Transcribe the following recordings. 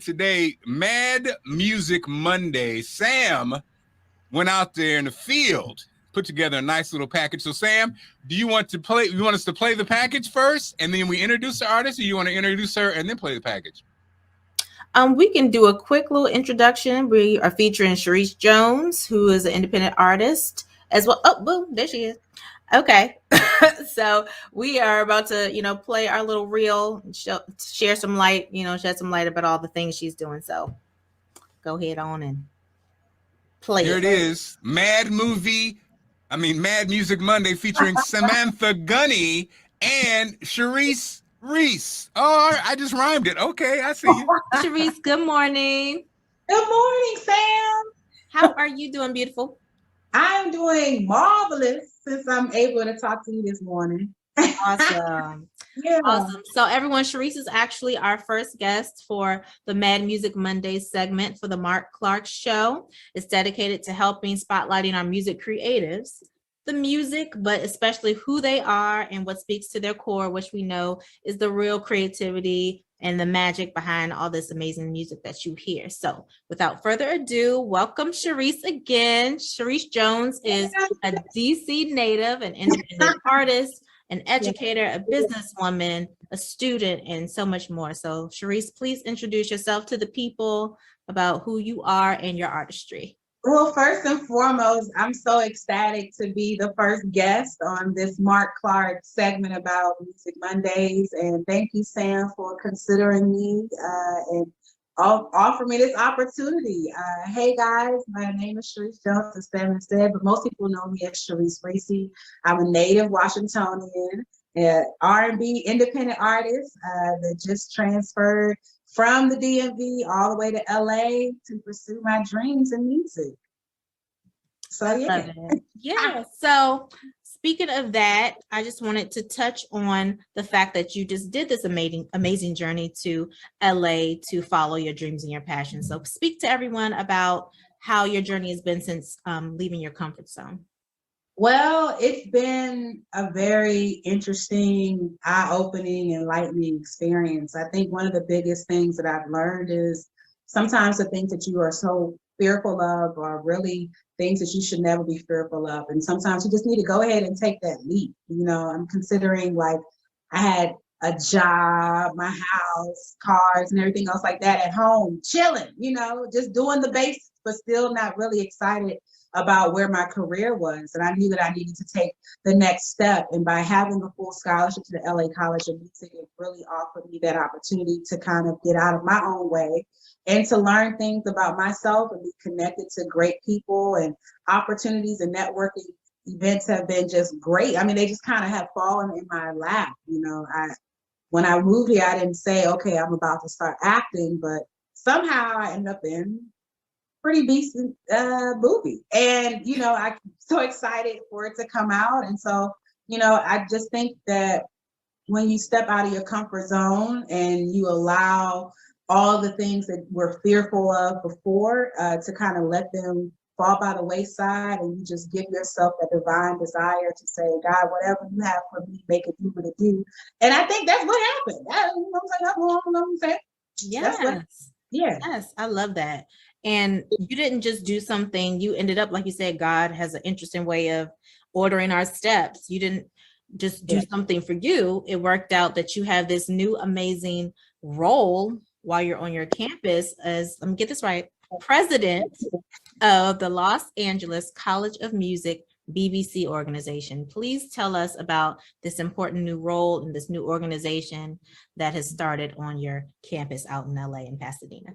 Today, Mad Music Monday. Sam went out there in the field, put together a nice little package. So, Sam, do you want to play? You want us to play the package first, and then we introduce the artist, or you want to introduce her and then play the package? We can do a quick little introduction. We are featuring Charis Jones, who is an independent artist as well. Oh, boom, there she is. Okay. So we are about to, play our little reel, share some light, shed some light about all the things she's doing. So go ahead on and play Here it. it is. Mad Music Monday featuring Samantha Gunney and Charis Reese. Oh, I just rhymed it. Okay, I see you. Charis, good morning. Good morning, Sam. How are you doing, beautiful? I'm doing marvelous since I'm able to talk to you this morning. Awesome. Yeah. Awesome. So everyone, Charis is actually our first guest for the Mad Music Monday segment for the Mark Clarke Show. It's dedicated to helping spotlighting our music creatives, the music, but especially who they are and what speaks to their core, which we know is the real creativity and the magic behind all this amazing music that you hear. So without further ado, welcome Charis again. Charis Jones is a DC native, an independent artist, an educator, a businesswoman, a student, and so much more. So Charis, please introduce yourself to the people about who you are and your artistry. Well, first and foremost, I'm so ecstatic to be the first guest on this Mark Clarke segment about Music Mondays. And thank you, Sam, for considering me and offer me this opportunity. Hey guys, my name is Charis Jones, as Sam said, but most people know me as Charis Reese. I'm a native Washingtonian, R&B independent artist that just transferred from the DMV all the way to LA to pursue my dreams in music. So yeah. So speaking of that, I just wanted to touch on the fact that you just did this amazing journey to LA to follow your dreams and your passions. So speak to everyone about how your journey has been since leaving your comfort zone. Well, it's been a very interesting, eye-opening, enlightening experience. I think one of the biggest things that I've learned is sometimes the things that you are so fearful of are really things that you should never be fearful of. And sometimes you just need to go ahead and take that leap. I'm considering, like, I had a job, my house, cars, and everything else like that at home, chilling, just doing the basics, but still not really excited about where my career was. And I knew that I needed to take the next step. And by having a full scholarship to the LA College of Music, it really offered me that opportunity to kind of get out of my own way and to learn things about myself and be connected to great people, and opportunities and networking events have been just great. I mean, they just kind of have fallen in my lap. When I moved here, I didn't say, okay, I'm about to start acting, but somehow I ended up in pretty decent movie. And, I'm so excited for it to come out. And so, I just think that when you step out of your comfort zone and you allow all the things that we're fearful of before to kind of let them fall by the wayside, and you just give yourself that divine desire to say, God, whatever you have for me, make it do what it do. And I think that's what happened. You know what I'm saying? Yes. Yes, I love that. And you didn't just do something, you ended up, like you said, God has an interesting way of ordering our steps. You didn't just do something for you. It worked out that you have this new amazing role while you're on your campus as, let me get this right, president of the Los Angeles College of Music BBC organization. Please tell us about this important new role and this new organization that has started on your campus out in LA and Pasadena.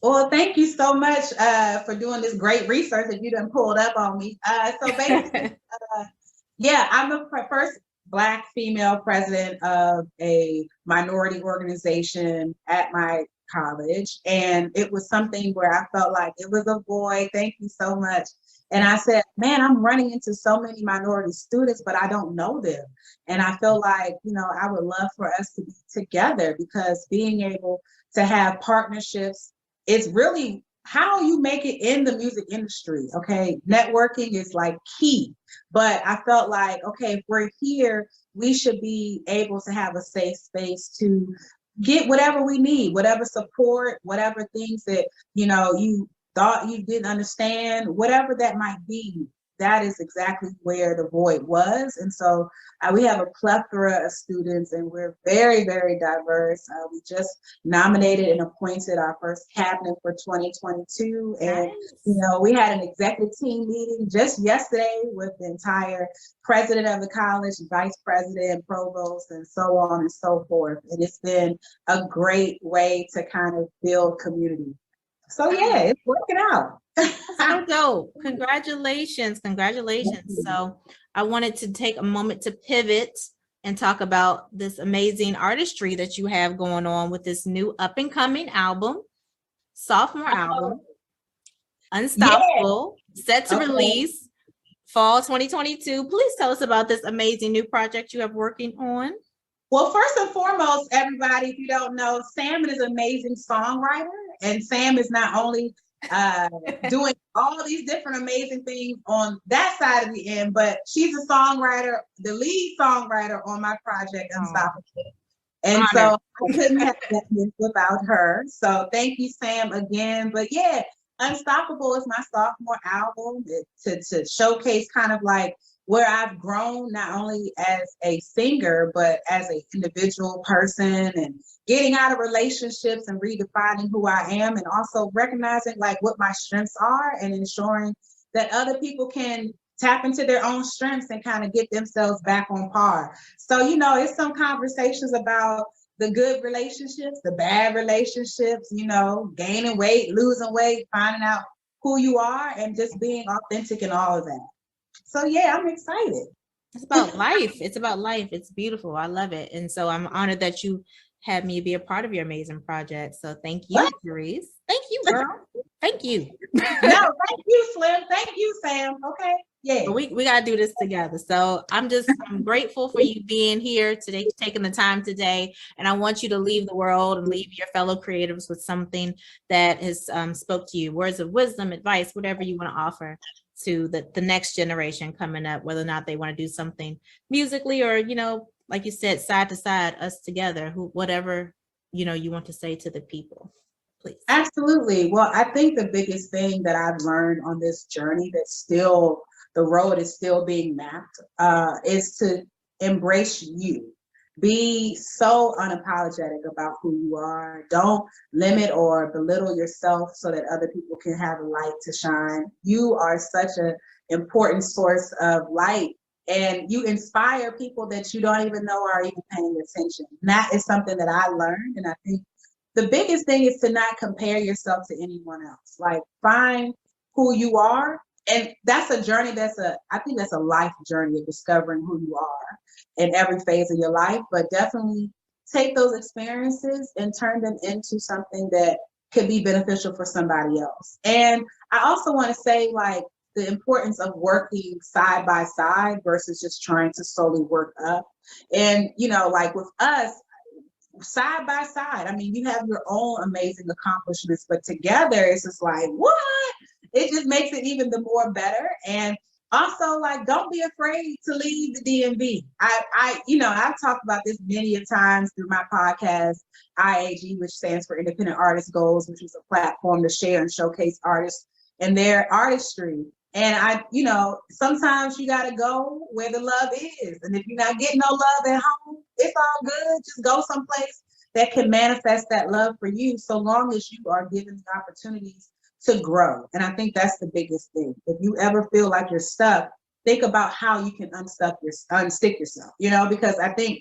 Well, thank you so much for doing this great research that you done pulled up on me. So basically, I'm the first Black female president of a minority organization at my college. And it was something where I felt like it was a void. Thank you so much. And I said, man, I'm running into so many minority students, but I don't know them. And I feel like, I would love for us to be together, because being able to have partnerships, it's really how you make it in the music industry. Okay. Networking is like key, but I felt like, okay, if we're here, we should be able to have a safe space to get whatever we need, whatever support, whatever things that, you thought you didn't understand, whatever that might be. That is exactly where the void was. And so we have a plethora of students, and we're very, very diverse. We just nominated and appointed our first cabinet for 2022. And, we had an executive team meeting just yesterday with the entire president of the college, vice president, provost, and so on and so forth. And it's been a great way to kind of build community. So yeah, it's working out. So dope. Congratulations. So I wanted to take a moment to pivot and talk about this amazing artistry that you have going on with this new up and coming album, sophomore album, Unstoppable, set to release fall 2022. Please tell us about this amazing new project you have working on. Well, first and foremost, everybody, if you don't know, Sam is an amazing songwriter, and Sam is not only doing all these different amazing things on that side of the end, but she's a songwriter, the lead songwriter on my project, Unstoppable. And so I couldn't have that without her. So thank you, Sam, again. But yeah, Unstoppable is my sophomore album to showcase kind of like where I've grown, not only as a singer, but as an individual person, and getting out of relationships and redefining who I am, and also recognizing like what my strengths are and ensuring that other people can tap into their own strengths and kind of get themselves back on par. So, it's some conversations about the good relationships, the bad relationships, gaining weight, losing weight, finding out who you are, and just being authentic in all of that. So yeah, I'm excited. It's about life. It's about life. It's beautiful. I love it. And so I'm honored that you had me be a part of your amazing project. So thank you, Charis. Thank you, girl. Thank you. No, thank you, Slim. Thank you, Sam. Okay. Yeah. We got to do this together. So I'm grateful for you being here today, taking the time today. And I want you to leave the world and leave your fellow creatives with something that has spoke to you, words of wisdom, advice, whatever you want to offer to the next generation coming up, whether or not they want to do something musically or, like you said, side to side, us together, whatever, you want to say to the people, please. Absolutely. Well, I think the biggest thing that I've learned on this journey the road is still being mapped, is to embrace you. Be so unapologetic about who you are. Don't limit or belittle yourself so that other people can have a light to shine. You are such an important source of light, and you inspire people that you don't even know are even paying attention. And that is something that I learned. And I think the biggest thing is to not compare yourself to anyone else. Like, find who you are. And that's a journey I think that's a life journey of discovering who you are in every phase of your life, but definitely take those experiences and turn them into something that could be beneficial for somebody else. And I also want to say, like, the importance of working side by side versus just trying to solely work up. And, like with us, side by side, I mean, you have your own amazing accomplishments, but together it's just like, what? It just makes it even the more better. And also, like, don't be afraid to leave the DMV. I've talked about this many a times through my podcast, IAG, which stands for Independent Artist Goals, which is a platform to share and showcase artists and their artistry. And sometimes you got to go where the love is. And if you're not getting no love at home, it's all good. Just go someplace that can manifest that love for you, so long as you are given the opportunities to grow. And I think that's the biggest thing. If you ever feel like you're stuck, think about how you can unstick yourself, because I think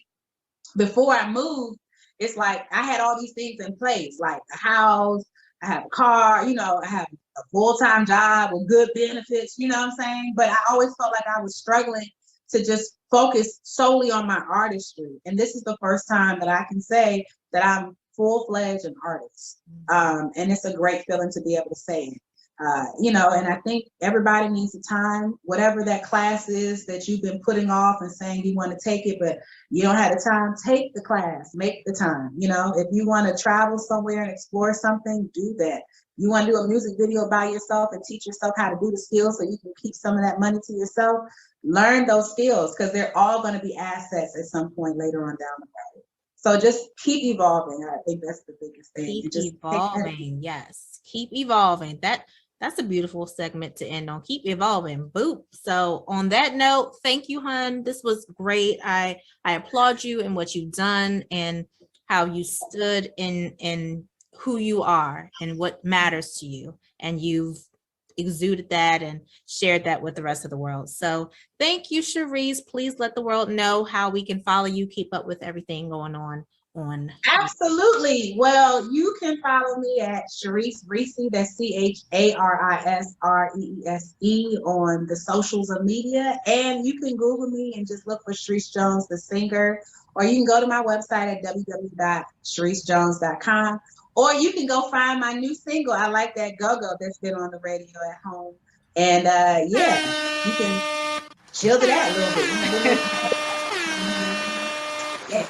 before I moved, it's like I had all these things in place, like a house, I have a car, I have a full-time job with good benefits, you know what I'm saying? But I always felt like I was struggling to just focus solely on my artistry. And this is the first time that I can say that I'm full-fledged an artist. And it's a great feeling to be able to say it. And I think everybody needs the time, whatever that class is that you've been putting off and saying you want to take it, but you don't have the time, take the class, make the time. If you want to travel somewhere and explore something, do that. You want to do a music video by yourself and teach yourself how to do the skills so you can keep some of that money to yourself, learn those skills, because they're all going to be assets at some point later on down the road. So just keep evolving. I think that's the biggest thing. Keep You just evolving. Yes. Keep evolving. That's a beautiful segment to end on. Keep evolving. Boop. So on that note, thank you, hun. This was great. I applaud you in what you've done and how you stood in who you are and what matters to you. And you've exuded that and shared that with the rest of the world. So thank you, Charis. Please let the world know how we can follow you, keep up with everything going on. Absolutely. Well, you can follow me at Charis Reese, that's CharisReese on the socials of media. And you can Google me and just look for Charis Jones, the singer, or you can go to my website at www.charisjones.com, or you can go find my new single, I Like That GoGo, that's been on the radio at home. And yeah, you can chill to that a little bit. Yeah.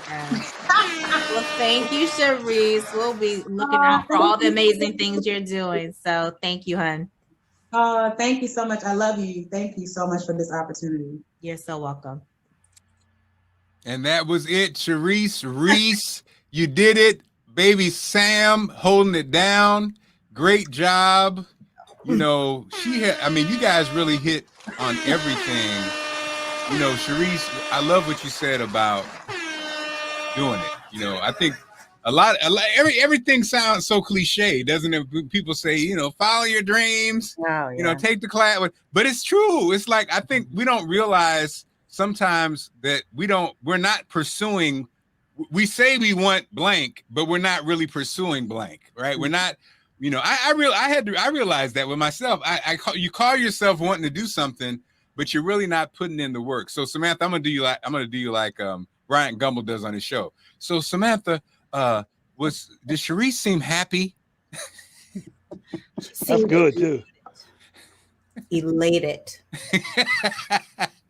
Well, thank you, Charis. We'll be looking out for all the amazing things you're doing. So thank you, hun. Thank you so much. I love you. Thank you so much for this opportunity. You're so welcome. And that was it, Charis Reese. You did it, baby. Sam holding it down. Great job. You know, you guys really hit on everything. You know, Charis, I love what you said about doing it. You know, I think everything sounds so cliche, doesn't it? People say, you know, follow your dreams, you know, take the class, but it's true. It's like, I think we don't realize sometimes that we're not pursuing. We say we want blank, but we're not really pursuing blank, right? We're not, you know, I realized that with myself. You call yourself wanting to do something, but you're really not putting in the work. So Samantha, I'm gonna do you like Ryan Gumbel does on his show. So Samantha, did Charis seem happy? That's good too. Elated.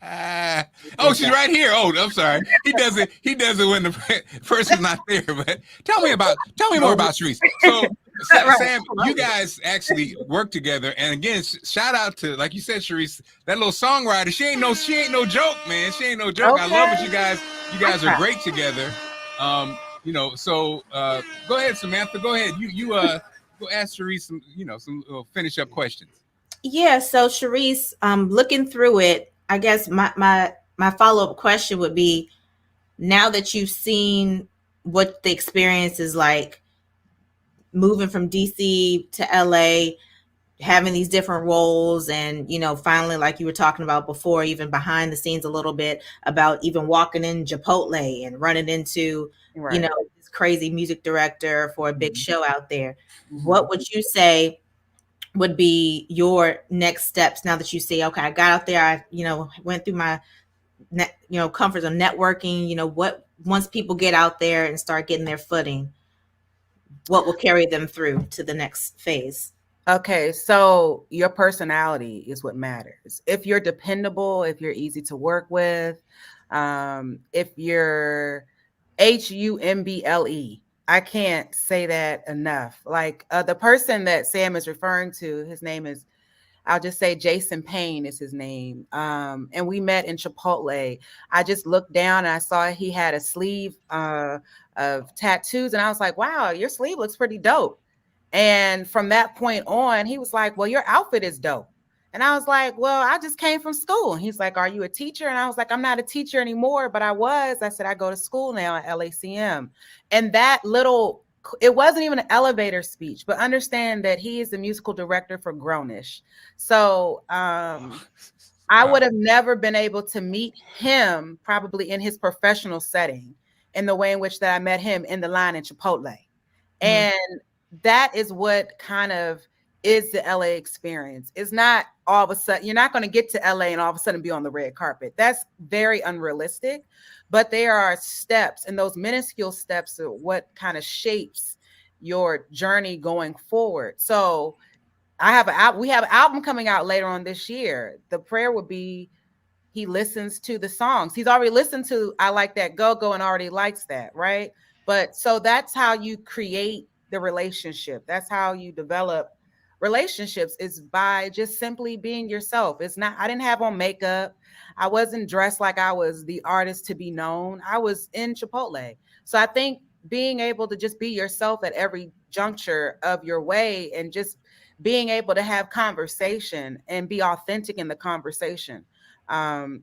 Oh, she's right here. Oh, I'm sorry. He does it when the person's not there. But tell me more about Charis. So Sam, you guys actually work together, and again, shout out to, like you said, Charis, that little songwriter. She ain't no joke, man. She ain't no joke. Okay. I love what you guys are great together. You know, so go ahead, Samantha. Go ahead. You go ask Charis some finish up questions. Yeah. So Charis, looking through it, I guess my follow-up question would be, now that you've seen what the experience is like, moving from DC to LA, having these different roles, and, you know, finally, like you were talking about before, even behind the scenes a little bit about even walking in Chipotle and running into, you know, this crazy music director for a big show out there. What would you say would be your next steps now that you say, okay, I got out there, I, you know, went through my comforts of networking, you know, what, once people get out there and start getting their footing, what will carry them through to the next phase? Okay, so your personality is what matters. If you're dependable, if you're easy to work with, if you're HUMBLE, I can't say that enough. Like the person that Sam is referring to, his name is, I'll just say Jason Payne is his name. And we met in Chipotle. I just looked down and I saw he had a sleeve of tattoos. And I was like, wow, your sleeve looks pretty dope. And from that point on, he was like, well, your outfit is dope. And I was like, well, I just came from school. And he's like, are you a teacher? And I was like, I'm not a teacher anymore, but I was. I said, I go to school now at LACM. And that little, it wasn't even an elevator speech, but understand that he is the musical director for Grownish. So I would have never been able to meet him probably in his professional setting in the way in which that I met him in the line in Chipotle. And that is what kind of is the LA experience. It's not all of a sudden, you're not going to get to LA and all of a sudden be on the red carpet. That's very unrealistic, but there are steps, and those minuscule steps are what kind of shapes your journey going forward. So we have an album coming out later on this year. The prayer would be he listens to the songs. He's already listened to I Like That GoGo and already likes that, right? But so that's how you create the relationship. That's how you develop relationships, is by just simply being yourself. It's not, I didn't have on makeup. I wasn't dressed like I was the artist to be known. I was in Chipotle. So I think being able to just be yourself at every juncture of your way and just being able to have conversation and be authentic in the conversation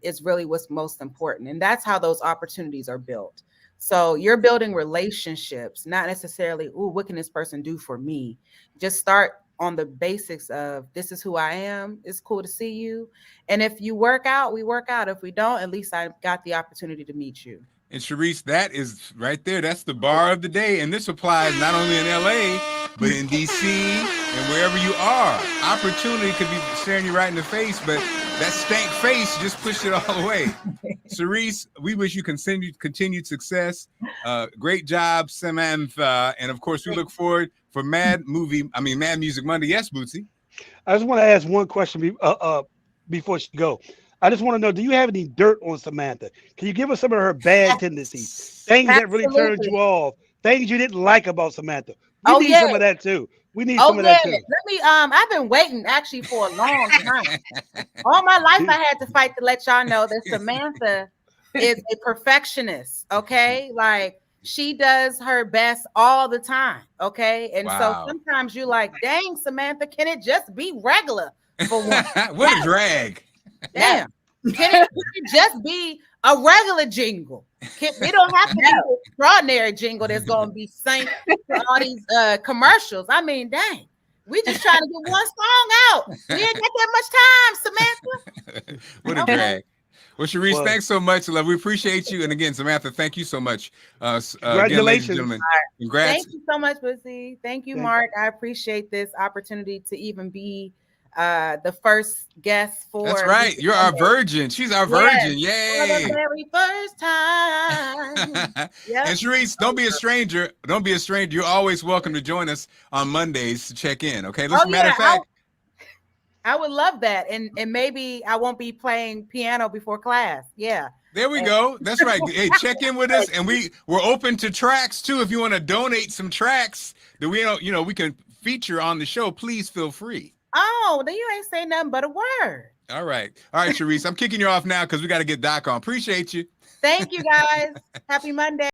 is really what's most important. And that's how those opportunities are built. So you're building relationships, not necessarily, ooh, what can this person do for me? Just start on the basics of, this is who I am. It's cool to see you. And if you work out, we work out. If we don't, at least I got the opportunity to meet you. And Charis, that is right there. That's the bar of the day. And this applies not only in LA, but in DC and wherever you are. Opportunity could be staring you right in the face, but that stank face just pushed it all away. Charis, we wish you continued success. Great job, Samantha. And of course, we look forward for Mad Music Monday. Yes, Bootsy. I just want to ask one question before she go. I just want to know, do you have any dirt on Samantha? Can you give us some of her bad tendencies? Things that really turned you off? Things you didn't like about Samantha? We need some of that too. We need some of that too. Let me, I've been waiting actually for a long time. All my life I had to fight to let y'all know that Samantha is a perfectionist, okay? Like, she does her best all the time, okay? And so sometimes you're like, dang, Samantha, can it just be regular for once? What a drag. Damn. Can it just be a regular jingle? It don't have to be an extraordinary jingle that's going to be synced to all these commercials. I mean, dang. We just trying to get one song out. We ain't got that much time, Samantha. What a drag. Well, Charis, thanks so much, love. We appreciate you. And again, Samantha, thank you so much. Congratulations. Again, gentlemen. Congrats. Thank you so much, Bussy. Thank you, Mark. I appreciate this opportunity to even be the first guest for. That's right. You're our virgin. She's our virgin. Yay. For the very first time. And Charis, don't be a stranger. Don't be a stranger. You're always welcome to join us on Mondays to check in. Okay. Listen, matter of fact, I would love that. And maybe I won't be playing piano before class. Yeah. There we go. That's right. Hey, check in with us. And we're open to tracks too. If you want to donate some tracks that we can feature on the show, please feel free. Oh, then you ain't saying nothing but a word. All right, Charis, I'm kicking you off now because we got to get Doc on. Appreciate you. Thank you, guys. Happy Monday.